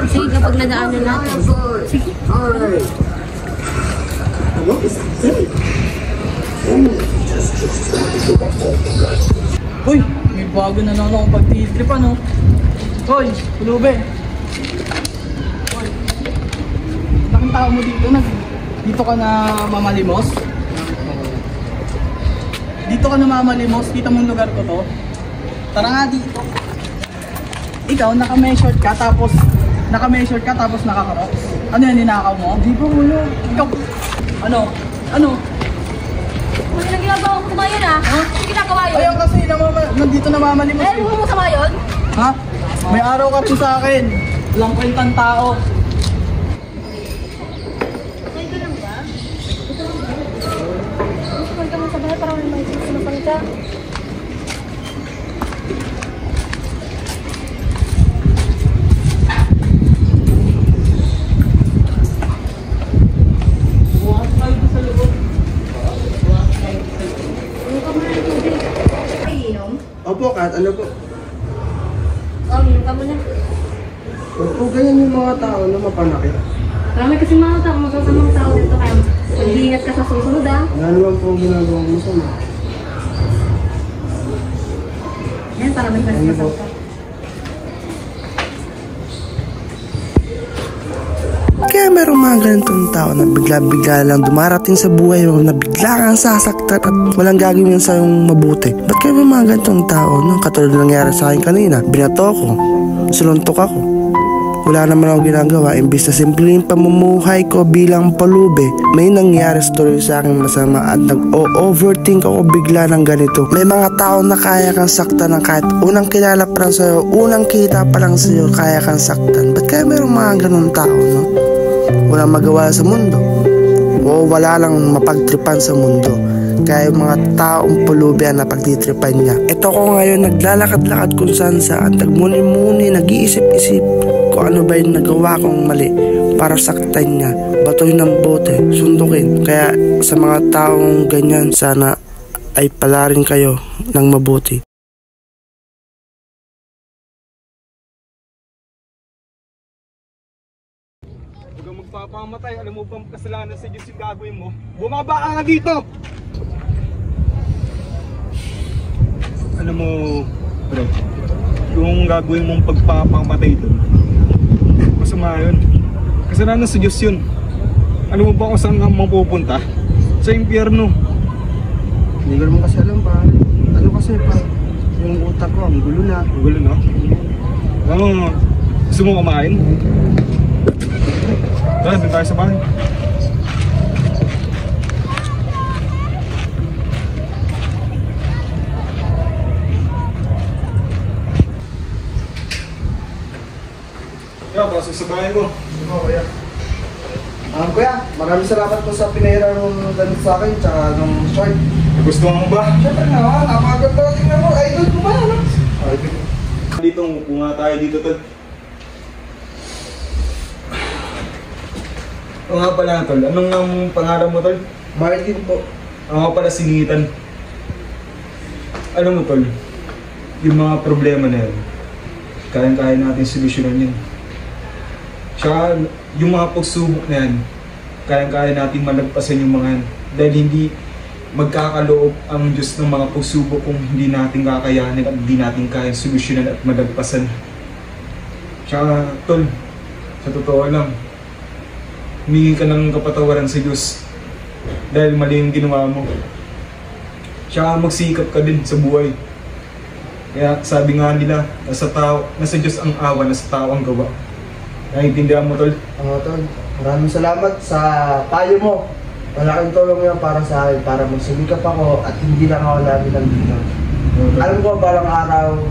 Sige, kapag nadaanan natin. Sige. Uy, may bago na naman akong pag-trip ano. Hoy, Pulube. Hoy, laking tao mo dito. Dito ka na mamalimos? Dito ka na mamalimos? Kita mo yung lugar ko to? Tara nga dito. Ikaw, naka-measured ka tapos nakaka-rocks. Ano yan, ninakaw mo? Di ba ulo? Ikaw, ano? Ano yung ginagawa ko sa yun ah? Ha? Ano ginagawa yun? Ayun kasi, nandito namamalimos. Eh, huwag mo sama yun? Ha? May araw ka po sa akin. Walang kwentang tao. Ay, ka lang ba? Gusto ka mo sa bahay para may maisinupan ka. Opo, Kat, ano po? Oh, minum ka muna. Opo, ganyan yung mga tao na mapanakit. Marami kasi mga tao, masasamang tao dito kaya mag-iingat ka sa susunod ah. Wala naman po ginagawa mo sama. Yan, para may masasam ka. Kaya merong mga ganitong tao na bigla-bigla lang dumarating sa buhay mo na bigla kang sasaktan at walang gagawin sa yung mabuti. Ba't kaya may mga ganitong tao? No? Katulad na nangyari sa akin kanina, binato ako, suluntok ako. Wala naman ako ginagawa, imbis na simple yung pamumuhay ko bilang Pulube, may nangyari story sa akin masama at nag-overthink ako bigla ng ganito. May mga tao na kaya kang saktan ng kahit unang kilala pa lang sa'yo, unang kita pa lang sa'yo, kaya kang saktan. Ba't kaya mayroong mga ganun tao, no? Walang magawa sa mundo o wala lang mapagtripan sa mundo, kaya yung mga taong Pulube ang napagtitripan niya. Ito ko ngayon naglalakad-lakad kung saan saan, nagmuni-muni, nag-iisip-isip kung ano ba yung nagawa kong mali para saktan niya, batoy ng bote, sundukin. Kaya sa mga taong ganyan, sana ay palarin kayo ng mabuti. Magpapamatay, alam mo bang kasalanan sa Diyos yung gagawin mo? Bumaba ka nga dito! Alam mo, bro, yung gagawin mong pagpapamatay doon, masama yun. Kasalanan sa Diyos yun. Alam mo ba kung saan ka mapupunta? Sa impyerno. Hindi ko naman kasi alam pa. Ano kasi pa, yung utak ko, ang gulo na. Ang gulo na? Gusto mo kumain? Tara, doon tayo sa bahay. Kaya, pasok sa bahay mo. Oo, kuya. Kuya, maraming salamat po sa pinahiran ng ganito sa akin, tsaka ng short. Gusto mo ba? Siyempre naman, napakaganda tingnan mo. Idol ko ba yan, no? Dito, kung tayo dito, tol. O nga pala, tol. Anong ang pangalan mo, tol? Martin po. Ako nga pala, Singitan. Alam mo, tol, yung mga problema na yan, kaya-kaya natin solusyonan yan. Tsaka, yung mga pagsubok na yan, kaya-kaya natin malagpasan yung mga yan. Dahil hindi magkakaloob ang Diyos ng mga pagsubok kung hindi natin kakayanin at hindi natin kaya solusyonan at malagpasan. Tsaka, tol, sa totoo lang, humingi ka ng kapatawaran sa Diyos dahil mali yung ginawa mo. Tsaka magsikap ka din sa buhay. Kaya sabi nga nila, nasa Diyos ang awa, nasa tao ang gawa. Naiintindihan mo, tol? Oo, tol. Maraming salamat sa payo mo. Malaking tulong yan para sa akin, para magsumikap ako at hindi lang ako lagi lang dito. Alam ko, balang araw,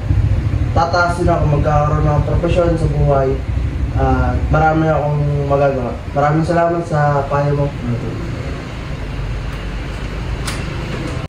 tataasin ako, magkakaroon ng profesyon sa buhay. Marami akong magagawa. Maraming salamat sa payo mo.